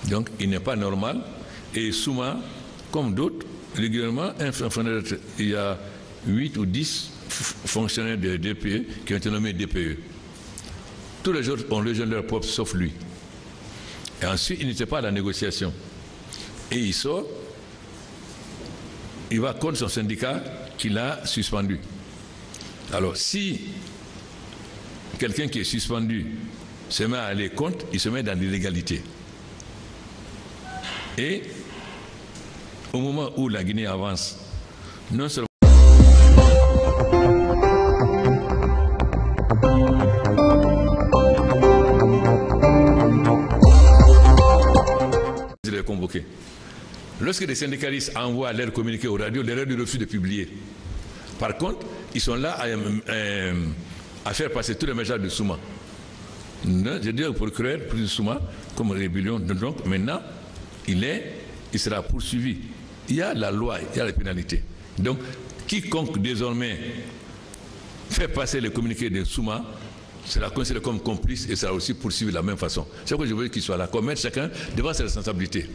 Donc il n'est pas normal. Et Souma, comme d'autres, régulièrement, il y a 8 ou 10 fonctionnaires de DPE qui ont été nommés DPE. Tous les autres ont rejoint leur propre, sauf lui. Et ensuite, il n'était pas à la négociation. Et il sort, il va contre son syndicat qui l'a suspendu. Alors, si quelqu'un qui est suspendu se met à aller contre, il se met dans l'illégalité. Et au moment où la Guinée avance, non seulement il est convoqué. Lorsque les syndicalistes envoient leur communiqué aux radios, les radios refusent de publier. Par contre, ils sont là à faire passer tous les messages de Souma. Je dis au procureur, plus de Souma, comme rébellion. Donc maintenant, il sera poursuivi. Il y a la loi, il y a les pénalités. Donc, quiconque désormais fait passer les communiqués de Souma sera considéré comme complice et sera aussi poursuivi de la même façon. C'est pourquoi je veux qu'il soit là, qu'on mette chacun devant ses responsabilités.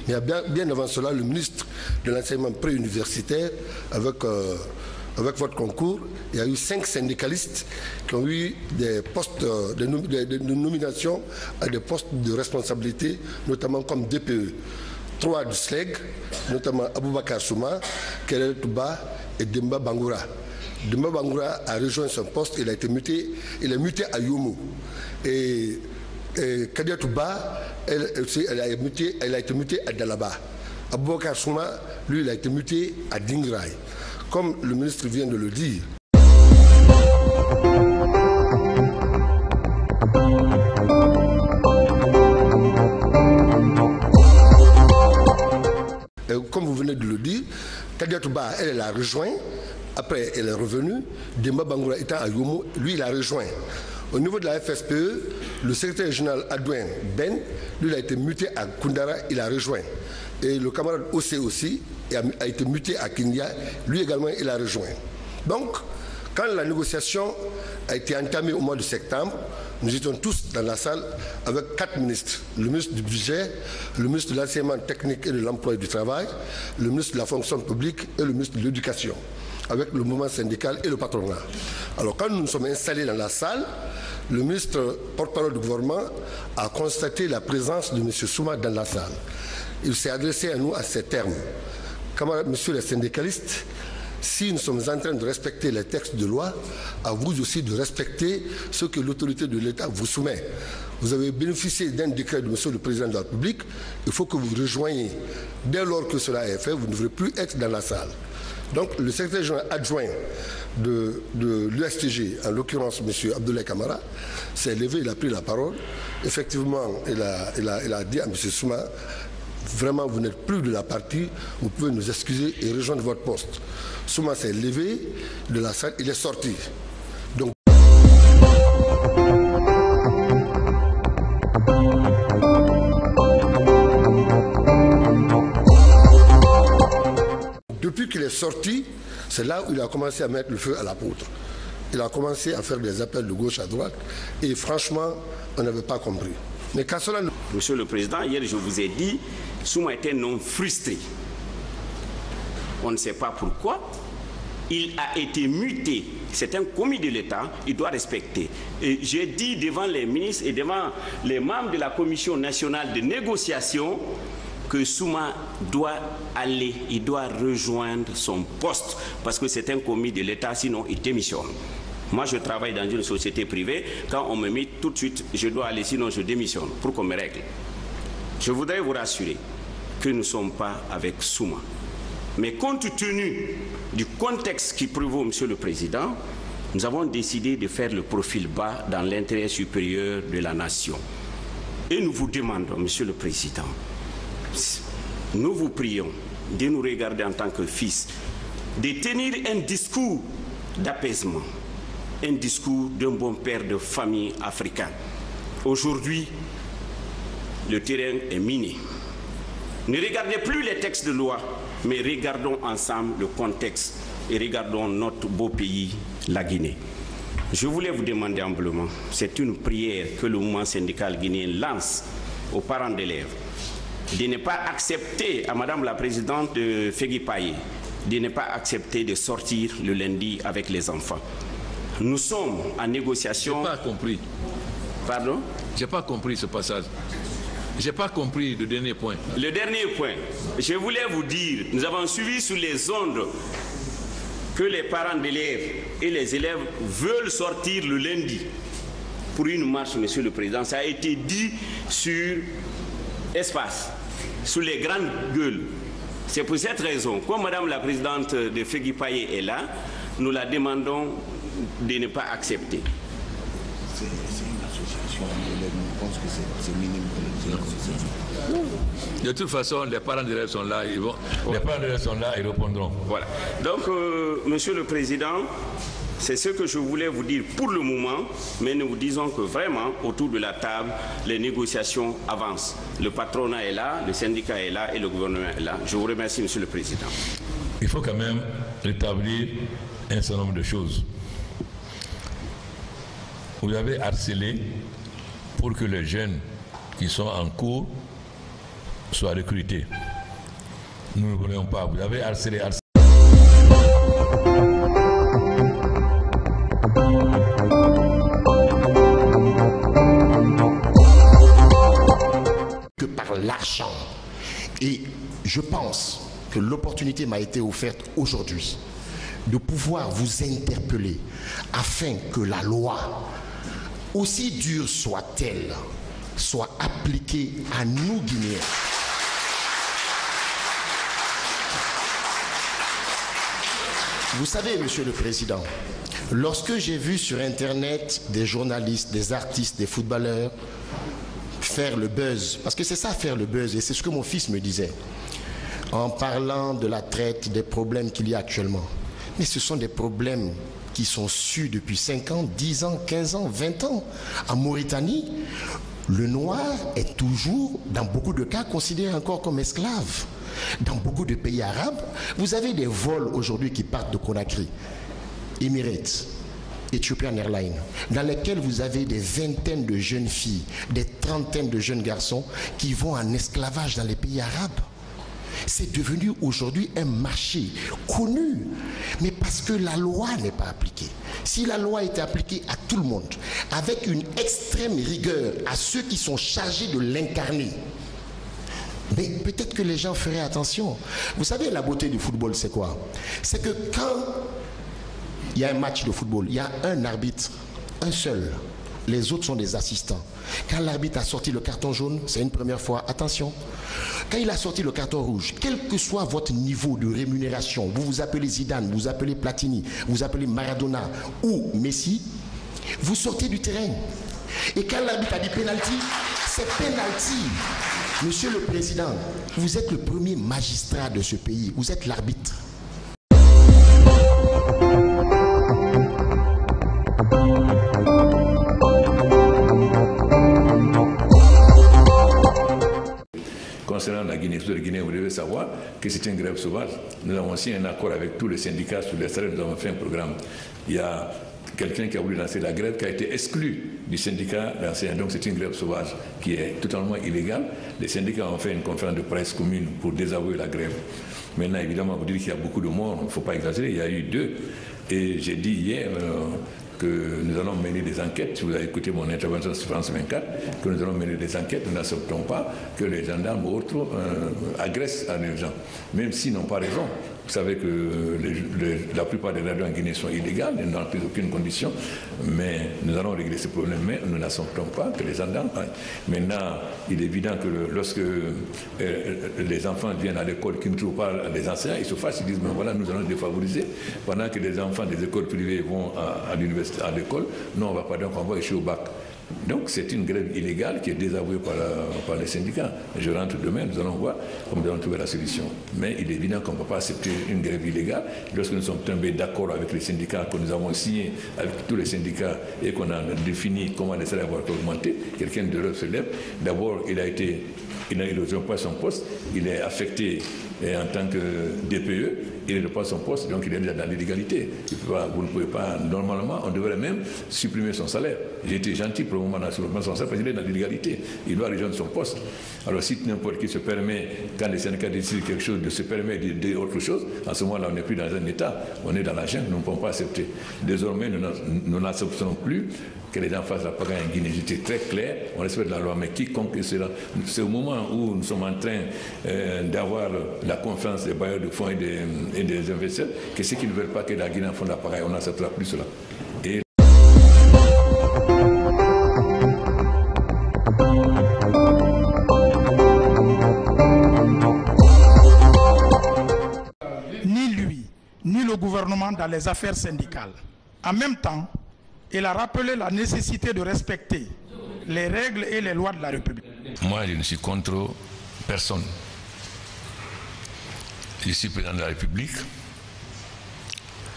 Il y a bien avant cela, le ministre de l'enseignement préuniversitaire, avec votre concours, il y a eu 5 syndicalistes qui ont eu des postes de nomination à des postes de responsabilité, notamment comme DPE. 3 du SLEG, notamment Aboubakar Souma, Kelele Touba et Demba Bangoura. Demba Bangoura a rejoint son poste, il est muté à Yomo. Et Kadia Touba, elle a été mutée à Dalaba. Aboubakar Souma, lui, il a été muté à Dingrai. Comme le ministre vient de le dire. Et comme vous venez de le dire, Kadia Touba, elle a rejoint. Après, elle est revenue. Demba Bangoura étant à Yomo, lui, il a rejoint. Au niveau de la FSPE, le secrétaire général adjoint Ben, lui, il a été muté à Koundara, il a rejoint. Et le camarade OC aussi a été muté à Kindia, lui également, il a rejoint. Donc, quand la négociation a été entamée au mois de septembre, nous étions tous dans la salle avec 4 ministres. Le ministre du Budget, le ministre de l'Enseignement technique et de l'Emploi et du Travail, le ministre de la Fonction publique et le ministre de l'Éducation, avec le mouvement syndical et le patronat. Alors quand nous nous sommes installés dans la salle, le ministre porte-parole du gouvernement a constaté la présence de M. Souma dans la salle. Il s'est adressé à nous à ces termes. Camarades, messieurs les syndicalistes, si nous sommes en train de respecter les textes de loi, à vous aussi de respecter ce que l'autorité de l'État vous soumet. Vous avez bénéficié d'un décret de Monsieur le Président de la République, il faut que vous rejoigniez. Dès lors que cela est fait, vous ne devrez plus être dans la salle. Donc le secrétaire général adjoint de l'USTG, en l'occurrence M. Abdoulaye Camara, s'est levé, il a pris la parole. Effectivement, il a dit à M. Souma, vraiment vous n'êtes plus de la partie, vous pouvez nous excuser et rejoindre votre poste. Souma s'est levé de la salle, il est sorti. Donc, depuis qu'il est sorti, c'est là où il a commencé à mettre le feu à la poudre. Il a commencé à faire des appels de gauche à droite et franchement, on n'avait pas compris. Mais qu'à cela... Monsieur le Président, hier je vous ai dit, Souma était non frustré. On ne sait pas pourquoi. Il a été muté. C'est un commis de l'État, il doit respecter. Et j'ai dit devant les ministres et devant les membres de la Commission nationale de négociation que Souma doit aller, il doit rejoindre son poste parce que c'est un commis de l'État, sinon il démissionne. Moi, je travaille dans une société privée. Quand on me met tout de suite, je dois aller, sinon je démissionne pour qu'on me règle. Je voudrais vous rassurer que nous ne sommes pas avec Souma. Mais compte tenu du contexte qui prévaut, Monsieur le Président, nous avons décidé de faire le profil bas dans l'intérêt supérieur de la nation. Et nous vous demandons, Monsieur le Président, nous vous prions de nous regarder en tant que fils, de tenir un discours d'apaisement, un discours d'un bon père de famille africain. Aujourd'hui, le terrain est miné. Ne regardez plus les textes de loi, mais regardons ensemble le contexte et regardons notre beau pays, la Guinée. Je voulais vous demander humblement, c'est une prière que le mouvement syndical guinéen lance aux parents d'élèves, de ne pas accepter à Madame la Présidente de Fegui Paye, de ne pas accepter de sortir le lundi avec les enfants. Nous sommes en négociation... Je n'ai pas compris. Pardon? Je n'ai pas compris ce passage. Je n'ai pas compris le dernier point. Le dernier point, je voulais vous dire, nous avons suivi sur les ondes que les parents d'élèves et les élèves veulent sortir le lundi pour une marche, Monsieur le Président. Ça a été dit sur espace, sur les grandes gueules. C'est pour cette raison, comme Madame la Présidente de Fegui Paye est là, nous la demandons de ne pas accepter. C'est une association, je pense que c'est minime. De toute façon, les parents d'élèves sont là, les parents d'élèves sont là, ils répondront. Voilà. Donc, Monsieur le Président, c'est ce que je voulais vous dire pour le moment, mais nous vous disons que vraiment, autour de la table, les négociations avancent. Le patronat est là, le syndicat est là et le gouvernement est là. Je vous remercie, Monsieur le Président. Il faut quand même rétablir un certain nombre de choses. Vous avez harcelé pour que les jeunes qui sont en cours soient recrutés. Nous ne voulons pas. Vous avez harcelé. Que par l'argent. Et je pense que l'opportunité m'a été offerte aujourd'hui de pouvoir vous interpeller afin que la loi, aussi dure soit-elle, soit appliquée à nous Guinéens. Vous savez, Monsieur le Président, lorsque j'ai vu sur Internet des journalistes, des artistes, des footballeurs faire le buzz, parce que c'est ça faire le buzz, et c'est ce que mon fils me disait, en parlant de la traite, des problèmes qu'il y a actuellement. Mais ce sont des problèmes qui sont sus depuis 5 ans, 10 ans, 15 ans, 20 ans. En Mauritanie, le noir est toujours, dans beaucoup de cas, considéré encore comme esclave. Dans beaucoup de pays arabes, vous avez des vols aujourd'hui qui partent de Conakry, Emirates, Ethiopian Airlines, dans lesquels vous avez des vingtaines de jeunes filles, des trentaines de jeunes garçons qui vont en esclavage dans les pays arabes. C'est devenu aujourd'hui un marché connu, mais parce que la loi n'est pas appliquée. Si la loi était appliquée à tout le monde, avec une extrême rigueur à ceux qui sont chargés de l'incarner, mais peut-être que les gens feraient attention. Vous savez, la beauté du football, c'est quoi? C'est que quand il y a un match de football, il y a un arbitre, un seul. Les autres sont des assistants. Quand l'arbitre a sorti le carton jaune, c'est une première fois, attention. Quand il a sorti le carton rouge, quel que soit votre niveau de rémunération, vous vous appelez Zidane, vous appelez Platini, vous appelez Maradona ou Messi, vous sortez du terrain. Et quand l'arbitre a dit penalty, c'est penalty. Monsieur le Président, vous êtes le premier magistrat de ce pays, vous êtes l'arbitre. Concernant la Guinée, vous devez savoir que c'est une grève sauvage. Nous avons signé un accord avec tous les syndicats sur les salaires, nous avons fait un programme. Il y a quelqu'un qui a voulu lancer la grève qui a été exclu du syndicat d'enseignants. Donc c'est une grève sauvage qui est totalement illégale. Les syndicats ont fait une conférence de presse commune pour désavouer la grève. Maintenant, évidemment, vous dites qu'il y a beaucoup de morts, il ne faut pas exagérer, il y a eu 2. Et j'ai dit hier que nous allons mener des enquêtes, si vous avez écouté mon intervention sur France 24, que nous allons mener des enquêtes, nous n'acceptons pas que les gendarmes ou autres agressent à nos gens, même s'ils n'ont pas raison. Vous savez que la plupart des radios en Guinée sont illégales, elles n'ont plus aucune condition, mais nous allons régler ce problème, mais nous n'acceptons pas que les gendarmes... Maintenant, il est évident que lorsque les enfants viennent à l'école qui ne trouvent pas les enseignants, ils se fâchent, ils disent, mais voilà, nous allons défavoriser, pendant que les enfants des écoles privées vont à l'université, à l'école, non, on va pas, donc on va échouer au bac. Donc c'est une grève illégale qui est désavouée par les syndicats. Je rentre demain, nous allons voir comment nous allons trouver la solution. Mais il est évident qu'on ne peut pas accepter une grève illégale. Lorsque nous sommes tombés d'accord avec les syndicats, que nous avons signé avec tous les syndicats et qu'on a défini comment les salaires vont être augmentés, quelqu'un de l'autre se lève. D'abord, il n'a pas son poste, il est affecté et en tant que DPE, il ne pas son poste, donc il est déjà dans l'illégalité. Vous ne pouvez pas, normalement, on devrait même supprimer son salaire. J'ai été gentil pour le moment sur son salaire parce qu'il est dans l'illégalité. Il doit rejoindre son poste. Alors si n'importe qui se permet, quand les syndicats décident quelque chose, de se permettre de dire autre chose, en ce moment-là, on n'est plus dans un État, on est dans la jungle, nous ne pouvons pas accepter. Désormais, nous n'acceptons plus que les gens fassent la pagaille en Guinée. J'étais très clair, on respecte la loi, mais quiconque c'est au moment où nous sommes en train d'avoir la confiance des bailleurs de fonds et des investisseurs, que ceux qui ne veulent pas que la Guinée en fasse la pagaille, on n'acceptera plus cela. Et ni lui, ni le gouvernement dans les affaires syndicales. En même temps, il a rappelé la nécessité de respecter les règles et les lois de la République. Moi, je ne suis contre personne. Je suis président de la République.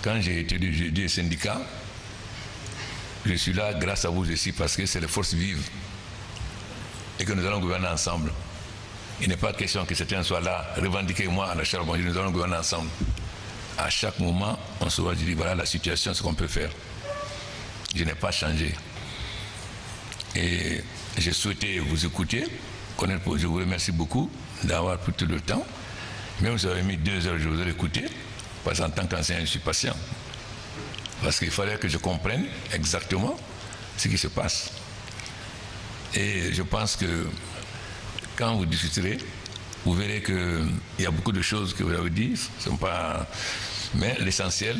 Quand j'ai été du syndicat, je suis là grâce à vous aussi parce que c'est les forces vives et que nous allons gouverner ensemble. Il n'est pas question que certains soient là, revendiquer moi à la charbon, nous allons gouverner ensemble. À chaque moment, on se voit dire voilà la situation, ce qu'on peut faire. Je n'ai pas changé. Et j'ai souhaité vous écouter. Je vous remercie beaucoup d'avoir pris tout le temps. Même si vous avez mis 2 heures, je vous ai écouté. Parce qu'en tant qu'enseignant, je suis patient. Parce qu'il fallait que je comprenne exactement ce qui se passe. Et je pense que quand vous discuterez, vous verrez qu'il y a beaucoup de choses que vous avez dit. Mais l'essentiel,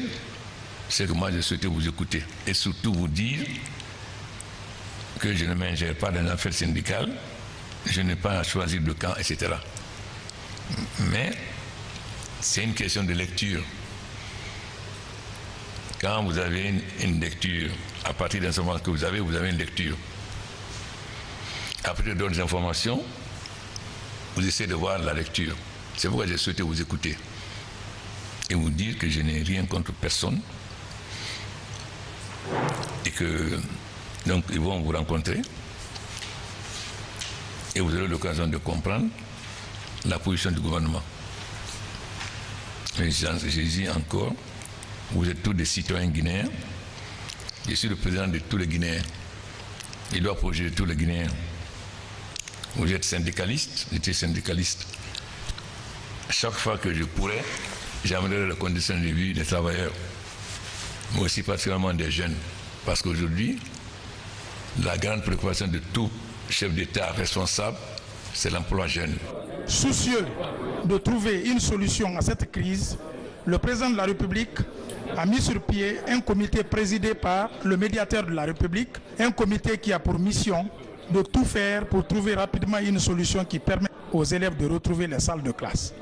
c'est que moi, je souhaitais vous écouter. Et surtout vous dire que je ne m'ingère pas dans l'affaire syndicale, je n'ai pas à choisir de camp, etc. Mais c'est une question de lecture. Quand vous avez une lecture, à partir des informations que vous avez une lecture. Après d'autres informations, vous essayez de voir la lecture. C'est pourquoi j'ai souhaité vous écouter et vous dire que je n'ai rien contre personne et que donc ils vont vous rencontrer et vous aurez l'occasion de comprendre la position du gouvernement. Mais je dis encore, vous êtes tous des citoyens guinéens. Je suis le président de tous les Guinéens. Il doit protéger tous les Guinéens. Vous êtes syndicaliste, j'étais syndicaliste. Chaque fois que je pourrais, j'améliorerai les conditions de vie des travailleurs, mais aussi particulièrement des jeunes. Parce qu'aujourd'hui, la grande préoccupation de tout chef d'État responsable, c'est l'emploi jeune. Soucieux de trouver une solution à cette crise, le président de la République a mis sur pied un comité présidé par le médiateur de la République, un comité qui a pour mission de tout faire pour trouver rapidement une solution qui permet aux élèves de retrouver les salles de classe.